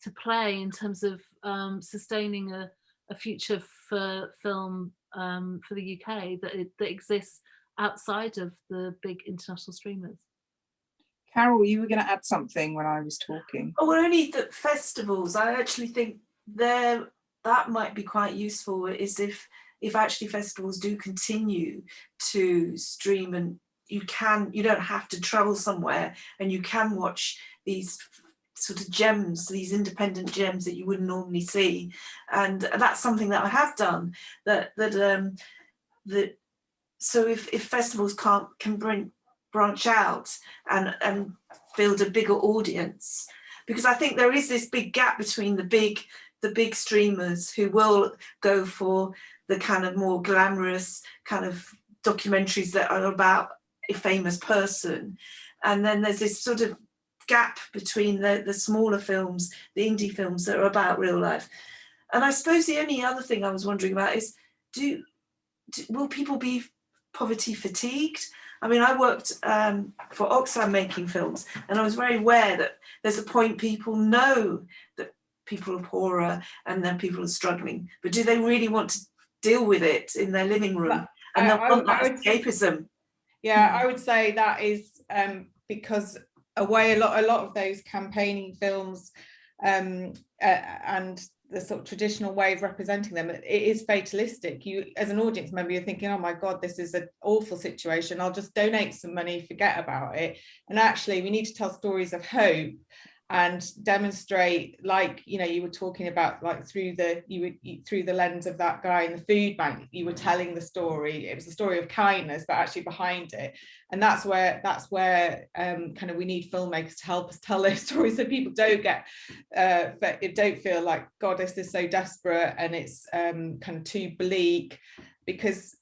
S3: to play in terms of sustaining a future for film for the UK that exists outside of the big international streamers.
S2: Carol, you were going to add something when I was talking.
S4: Oh, well, only that festivals, I actually think that might be quite useful, is if actually festivals do continue to stream, and you don't have to travel somewhere, and you can watch these sort of gems, these independent gems that you wouldn't normally see. And that's something that I have done, so if festivals can branch out and build a bigger audience, because I think there is this big gap between the big streamers who will go for the kind of more glamorous kind of documentaries that are about a famous person, and then there's this sort of gap between the smaller films, the indie films that are about real life. And I suppose the only other thing I was wondering about is, will people be poverty fatigued? I mean, I worked for Oxfam making films, and I was very aware that there's a point people know that people are poorer and then people are struggling, but do they really want to deal with it in their living room? And they'll want that escapism.
S5: Yeah, I would say that is because a lot of those campaigning films and the sort of traditional way of representing them, it is fatalistic. You, as an audience member, you're thinking, oh my God, this is an awful situation. I'll just donate some money, forget about it. And actually, we need to tell stories of hope and demonstrate, like, you know, you were talking about, like, through the lens of that guy in the food bank, you were telling the story. It was a story of kindness, but actually behind it. And that's where kind of we need filmmakers to help us tell those stories, so people don't don't feel like, God, this is so desperate and it's kind of too bleak, because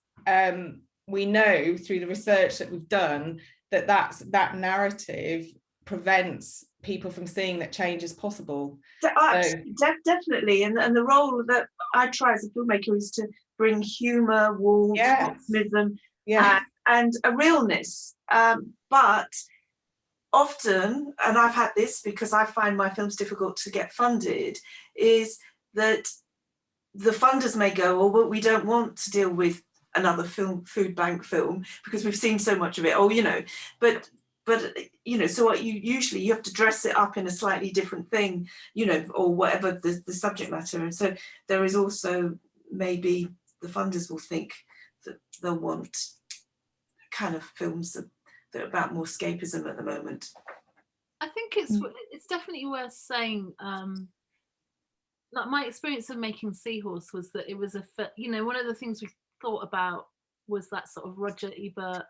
S5: we know through the research that we've done that narrative prevents people from seeing that change is possible.
S4: Definitely, and the role that I try as a filmmaker is to bring humour, warmth, optimism, and a realness. But often, and I've had this because I find my films difficult to get funded, is that the funders may go, oh, well, we don't want to deal with another food bank film because we've seen so much of it. Oh, you know, but you know, so what you have to dress it up in a slightly different thing, you know, or whatever the subject matter. And so there is also, maybe the funders will think that they'll want kind of films that are about more escapism at the moment.
S3: I think it's definitely worth saying, like, my experience of making Seahorse was that it was you know, one of the things we thought about was that sort of Roger Ebert,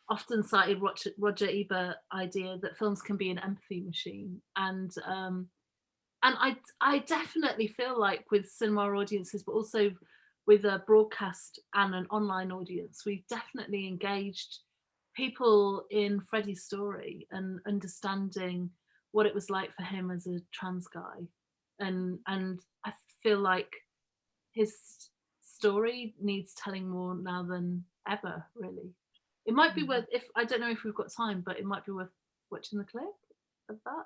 S3: often cited Roger Ebert idea that films can be an empathy machine, and I definitely feel like with cinema audiences, but also with a broadcast and an online audience, we've definitely engaged people in Freddie's story and understanding what it was like for him as a trans guy, and I feel like his story needs telling more now than ever, really. It might be worth, I don't know if we've got time, but it might be worth watching the clip of that.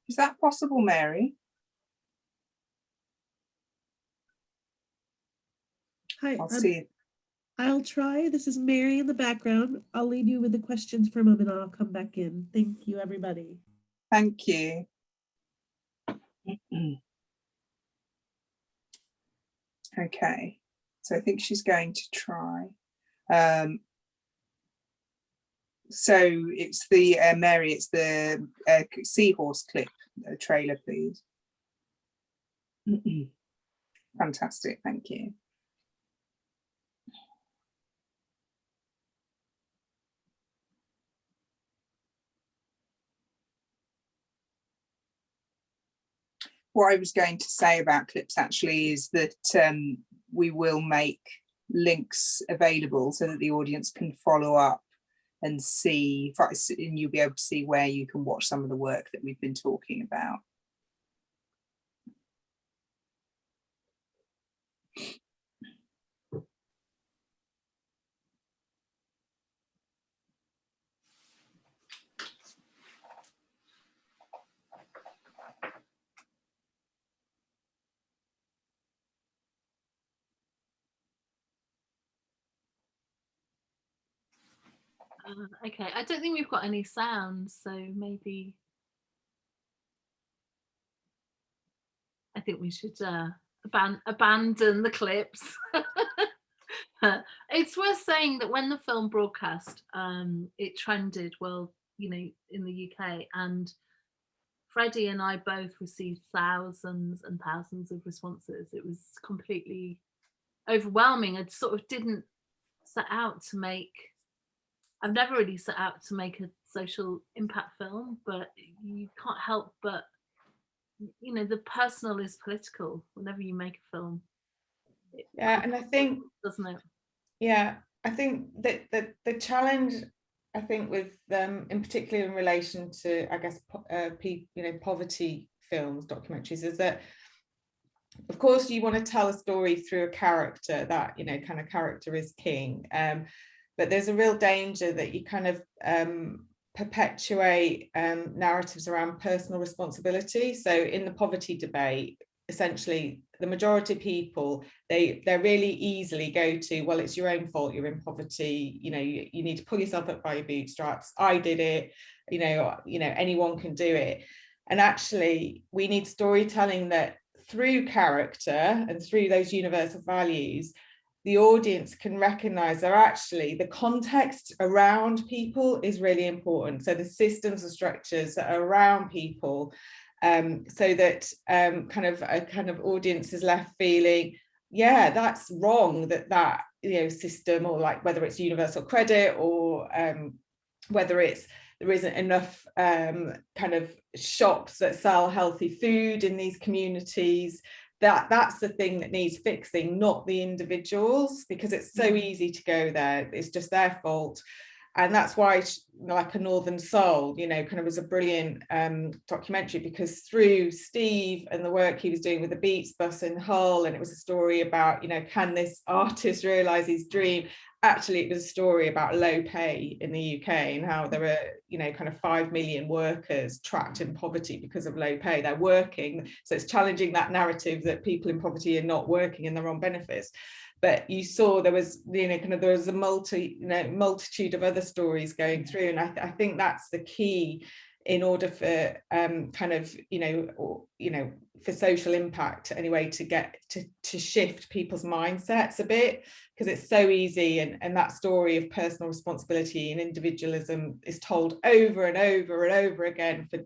S2: Is that possible, Mary?
S6: Hi,
S2: I'll see it.
S6: I'll try. This is Mary in the background. I'll leave you with the questions for a moment and I'll come back in. Thank you, everybody.
S2: Thank you. Okay, so I think she's going to try. So it's the Mary, it's the Seahorse clip trailer, please. Fantastic, thank you. What I was going to say about clips actually is that we will make links available so that the audience can follow up and see, and you'll be able to see where you can watch some of the work that we've been talking about.
S3: Okay, I don't think we've got any sound, so maybe I think we should abandon the clips. It's worth saying that when the film broadcast, it trended well, you know, in the UK, and Freddie and I both received thousands and thousands of responses. It was completely overwhelming. I sort of didn't set out to make I've never really set out to make a social impact film, but you can't help but, you know, the personal is political whenever you make a film.
S5: Yeah, and I think,
S3: doesn't it?
S5: yeah, I think that the challenge, I think, with in particular in relation to, I guess, poverty films, documentaries, is that, of course, you want to tell a story through a character. That, you know, kind of character is king, but there's a real danger that you kind of perpetuate narratives around personal responsibility. So in the poverty debate, essentially the majority of people, they really easily go to, well, it's your own fault, you're in poverty, you know, you need to pull yourself up by your bootstraps, I did it, you know, anyone can do it. And actually we need storytelling that through character and through those universal values, the audience can recognize that actually the context around people is really important. So the systems and structures that are around people, so that kind of audience is left feeling, yeah, that's wrong, that you know, system, or like whether it's universal credit, or whether it's there isn't enough kind of shops that sell healthy food in these communities. That's the thing that needs fixing, not the individuals, because it's so easy to go there, it's just their fault. And that's why, like, A Northern Soul, you know, kind of was a brilliant documentary, because through Steve and the work he was doing with the Beats bus in Hull, and it was a story about, you know, can this artist realise his dream? Actually, it was a story about low pay in the UK, and how there are, you know, kind of 5 million workers trapped in poverty because of low pay. They're working, so it's challenging that narrative that people in poverty are not working and they're on benefits. But you saw there was, you know, kind of, there was a multitude of other stories going through, and I think that's the key in order for kind of, you know, for social impact anyway, to get to shift people's mindsets a bit, because it's so easy, and that story of personal responsibility and individualism is told over and over and over again for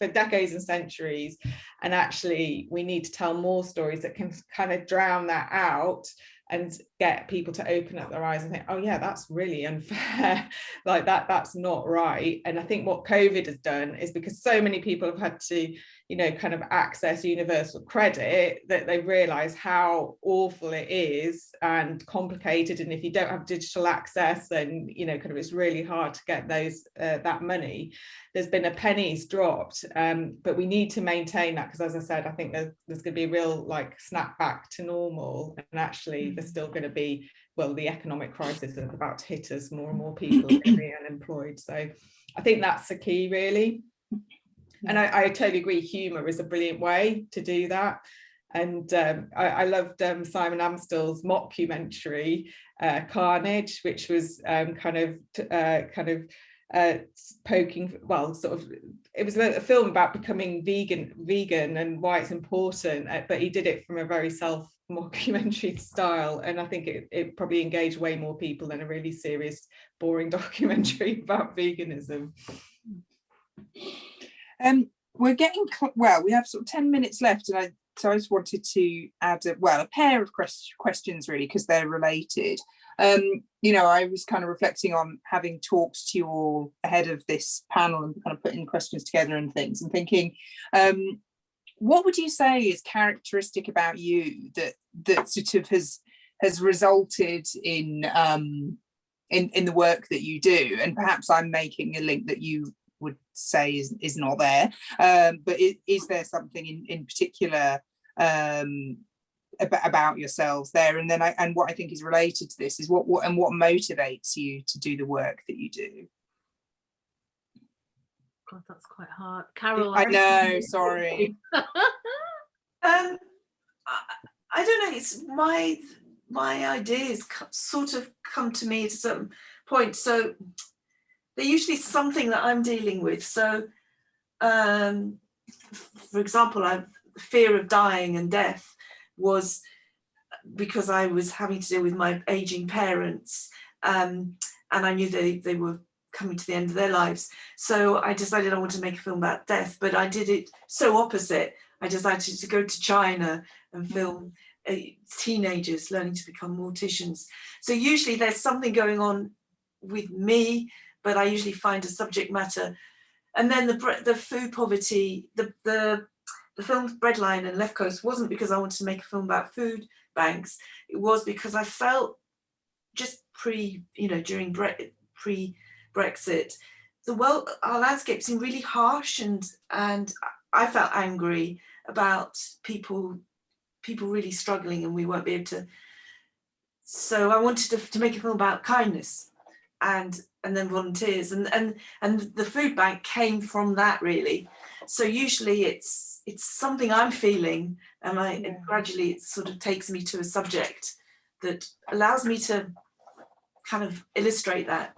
S5: decades and centuries. And actually we need to tell more stories that can kind of drown that out and get people to open up their eyes and think, oh yeah, that's really unfair, like that's not right. And I think what COVID has done is, because so many people have had to, you know, kind of access universal credit, that they've realized how awful it is and complicated, and if you don't have digital access, then, you know, kind of, it's really hard to get those that money. There's been a pennies dropped, but we need to maintain that, because as I said, I think there's going to be a real, like, snap back to normal, and actually there's still going to be, well, the economic crisis is about to hit us, more and more people are going to be unemployed. So I think that's the key, really. And I totally agree, humour is a brilliant way to do that. And I loved Simon Amstell's mockumentary, Carnage, which was poking, well, sort of, it was a film about becoming vegan and why it's important, but he did it from a very mockumentary style, and I think it probably engaged way more people than a really serious, boring documentary about veganism.
S2: We're getting well, we have sort of 10 minutes left, and so I just wanted to add a pair of questions, really, because they're related. You know, I was kind of reflecting on having talked to you all ahead of this panel and kind of putting questions together and things, and thinking, what would you say is characteristic about you that sort of has resulted in the work that you do? And perhaps I'm making a link that you would say is not there, but is there something in particular about yourselves there? And then what I think is related to this is what motivates you to do the work that you do?
S3: God, that's quite hard, Carol.
S2: I know, sorry.
S4: I don't know, it's my ideas sort of come to me at a certain point, so they're usually something that I'm dealing with. So for example, fear of dying and death was because I was having to deal with my aging parents, and I knew they were coming to the end of their lives. So I decided I wanted to make a film about death, but I did it so opposite. I decided to go to China and film teenagers learning to become morticians. So usually there's something going on with me, but I usually find a subject matter. And then the food poverty, the film Breadline and Left Coast wasn't because I wanted to make a film about food banks. It was because I felt just during pre-Brexit, our landscape seemed really harsh, and I felt angry about people really struggling, and we won't be able to. So I wanted to make a film about kindness, and then volunteers, and the food bank came from that, really. So usually it's something I'm feeling, and gradually it sort of takes me to a subject that allows me to kind of illustrate that.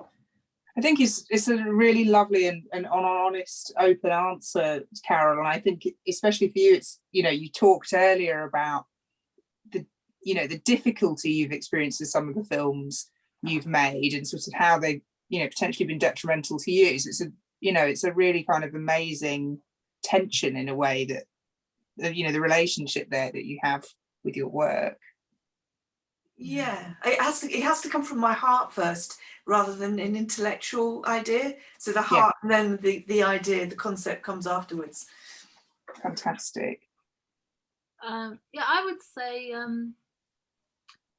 S2: I think it's a really lovely and honest, open answer, Carol. And I think especially for you, it's, you talked earlier about the difficulty you've experienced with some of the films you've made, and sort of how they've, potentially been detrimental to you. So it's a really kind of amazing tension in a way, that the relationship there that you have with your work.
S4: Yeah, it has to come from my heart first, rather than an intellectual idea. So the heart, and then the idea, the concept comes afterwards.
S2: Fantastic.
S3: I would say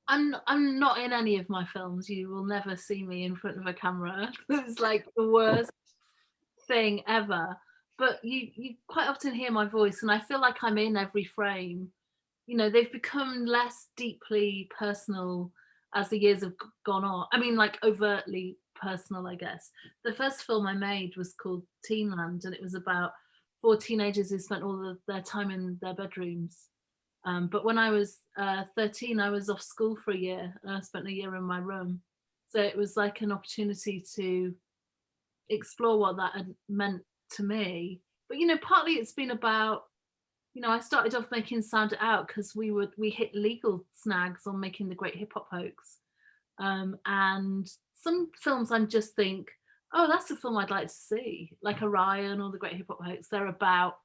S3: I'm not in any of my films. You will never see me in front of a camera. It's like the worst thing ever. But you quite often hear my voice, and I feel like I'm in every frame. They've become less deeply personal as the years have gone on. I mean, like overtly personal, I guess. The first film I made was called Teenland, and it was about 4 teenagers who spent all of their time in their bedrooms. But when I was 13, I was off school for a year, and I spent a year in my room. So it was like an opportunity to explore what that had meant to me. But, partly it's been about, I started off making Sound It Out because we hit legal snags on making the Great Hip Hop Hoax. And some films I just think, oh, that's a film I'd like to see, like Orion or the Great Hip Hop Hoax. They're about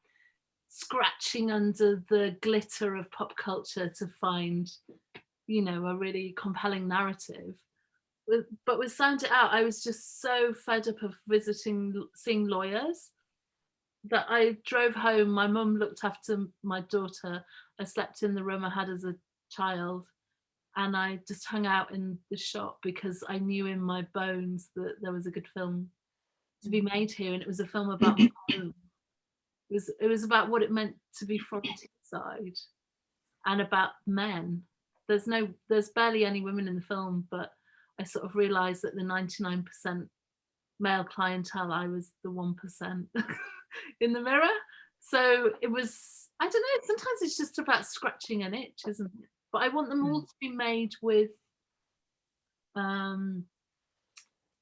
S3: scratching under the glitter of pop culture to find, a really compelling narrative. But with Sound It Out, I was just so fed up of seeing lawyers that I drove home. My mum looked after my daughter. I slept in the room I had as a child, and I just hung out in the shop because I knew in my bones that there was a good film to be made here, and it was a film about my home. It was about what it meant to be from inside, and about men. There's barely any women in the film, but I sort of realised that the 99% male clientele, I was the 1% in the mirror. So it was, I don't know, sometimes it's just about scratching an itch, isn't it? But I want them all to be made with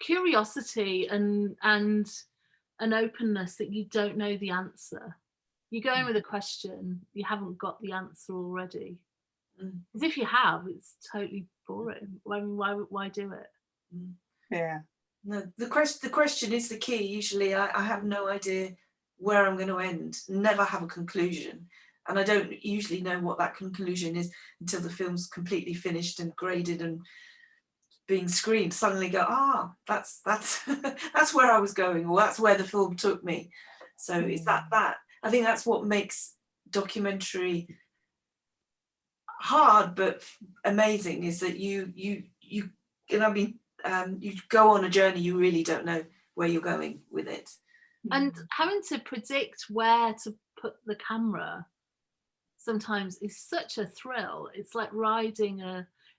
S3: curiosity and an openness that you don't know the answer. You go in with a question, you haven't got the answer already. Because if you have, it's totally boring. Why do it?
S2: Yeah.
S4: No, the question is the key. Usually I have no idea where I'm going to end, never have a conclusion. And I don't usually know what that conclusion is until the film's completely finished and graded and being screened. Suddenly go, that's that's where I was going, or that's where the film took me. So it's that I think that's what makes documentary hard but amazing, is that you go on a journey, you really don't know where you're going with it.
S3: And having to predict where to put the camera sometimes is such a thrill. It's like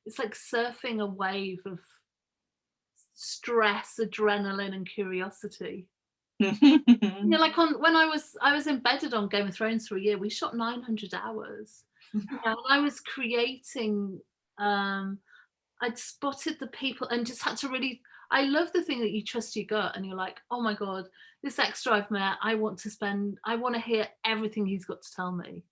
S3: it's like surfing a wave of stress, adrenaline, and curiosity. Like when I was embedded on Game of Thrones for a year, we shot 900 hours. And I was creating, I'd spotted the people and just had to really, I love the thing that you trust your gut and you're like, oh my God, this extra I've met, I want to hear everything he's got to tell me.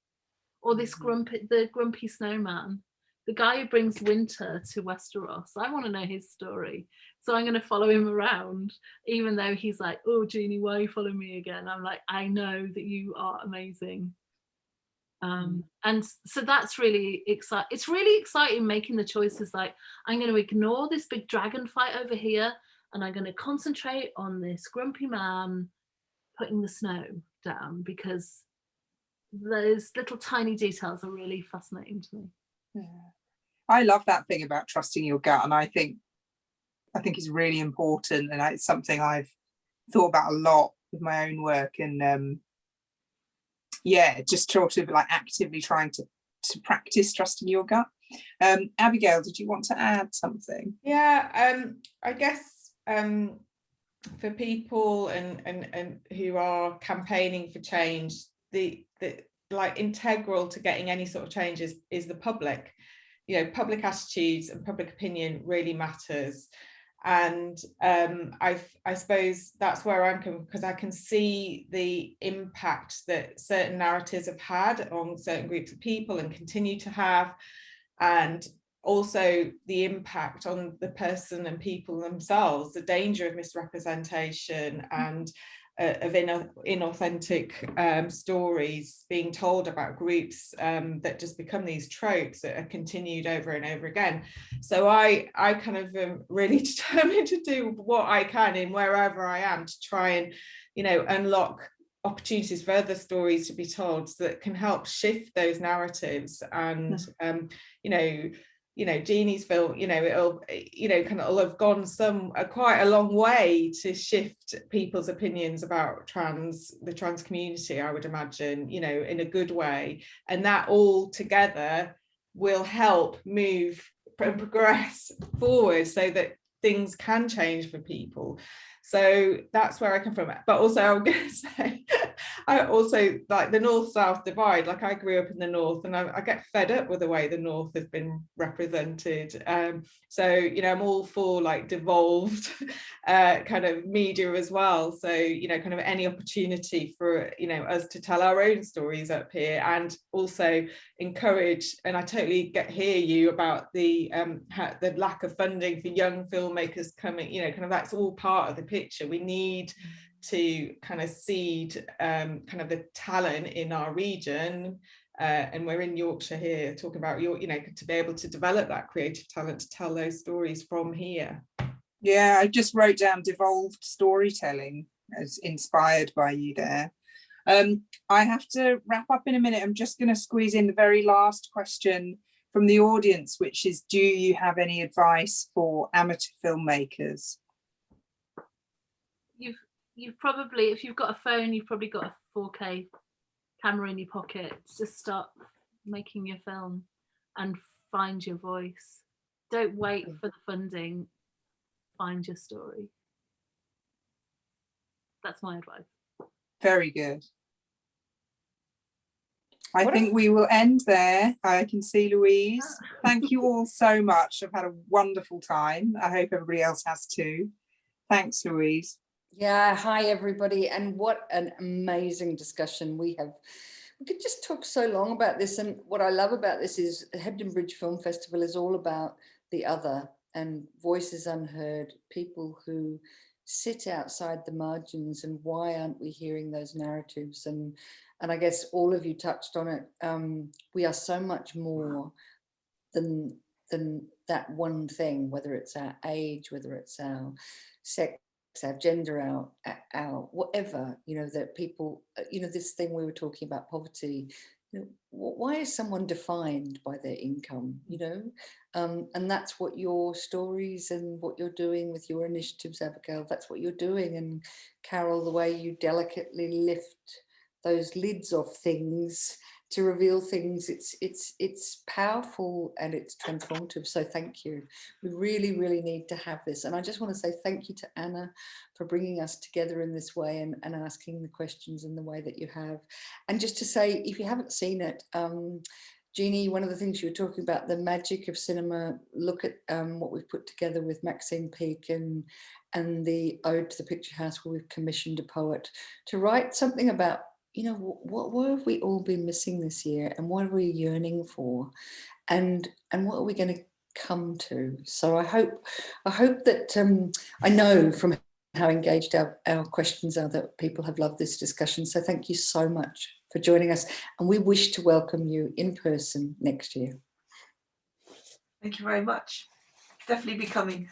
S3: Or the grumpy snowman, the guy who brings winter to Westeros. I want to know his story. So I'm going to follow him around, even though he's like, oh, Jeanie, why are you following me again? I'm like, I know that you are amazing. And so that's really exciting. It's really exciting making the choices like, I'm going to ignore this big dragon fight over here and I'm going to concentrate on this grumpy man putting the snow down, because those little tiny details are really fascinating to me.
S2: Yeah. I love that thing about trusting your gut, and I think it's really important, and it's something I've thought about a lot with my own work, and just sort of like actively trying to practice trusting your gut. Abigail, did you want to add something?
S5: Yeah, I guess for people and who are campaigning for change, the like integral to getting any sort of change is the public. You know, public attitudes and public opinion really matters. And I suppose that's where I'm coming, because I can see the impact that certain narratives have had on certain groups of people and continue to have, and also the impact on the person and people themselves, the danger of misrepresentation and of inauthentic stories being told about groups that just become these tropes that are continued over and over again. So I kind of am really determined to do what I can in wherever I am to try and, you know, unlock opportunities for other stories to be told that can help shift those narratives. And you know, Jeanie's film, you know, it'll have gone quite a long way to shift people's opinions about the trans community, I would imagine, you know, in a good way. And that all together will help move and progress forward so that things can change for people. So that's where I come from. But also I'm going to say, I also like the north-south divide. Like I grew up in the north, and I get fed up with the way the north has been represented. So, you know, I'm all for like devolved kind of media as well. So, you know, kind of any opportunity for, you know, us to tell our own stories up here, and also encourage, and I totally hear you about the lack of funding for young filmmakers coming, you know, kind of that's all part of the picture. We need to kind of seed kind of the talent in our region, and we're in Yorkshire here talking about you know, to be able to develop that creative talent to tell those stories from here.
S2: Yeah, I just wrote down devolved storytelling as inspired by you there. I have to wrap up in a minute. I'm just going to squeeze in the very last question from the audience, which is, do you have any advice for amateur filmmakers?
S3: You've probably, if you've got a phone, you've probably got a 4K camera in your pocket. Just start making your film and find your voice. Don't wait for the funding. Find your story. That's my advice.
S2: Very good. I think we will end there. I can see Louise. Thank you all so much. I've had a wonderful time. I hope everybody else has too. Thanks, Louise.
S1: Yeah, hi everybody, and what an amazing discussion we have. We could just talk so long about this, and what I love about this is the Hebden Bridge Film Festival is all about the other and voices unheard, people who sit outside the margins, and why aren't we hearing those narratives? And I guess all of you touched on it. We are so much more than that one thing, whether it's our age, whether it's our sex, our gender, our whatever, you know, that people, you know, this thing we were talking about, poverty, you know, why is someone defined by their income, you know? And that's what your stories and what you're doing with your initiatives, Abigail, that's what you're doing. And Carol, the way you delicately lift those lids off things to reveal things, it's powerful and it's transformative. So thank you. We really, really need to have this. And I just want to say thank you to Anna for bringing us together in this way and asking the questions in the way that you have. And just to say, if you haven't seen it, Jeanie, one of the things you were talking about, the magic of cinema, look at what we've put together with Maxine Peake and the Ode to the Picture House, where we've commissioned a poet to write something about, you know, what have we all been missing this year, and what are we yearning for, and what are we going to come to? So I hope that I know from how engaged our questions are that people have loved this discussion. So thank you so much for joining us, and we wish to welcome you in person next year.
S4: Thank you very much. Definitely be coming.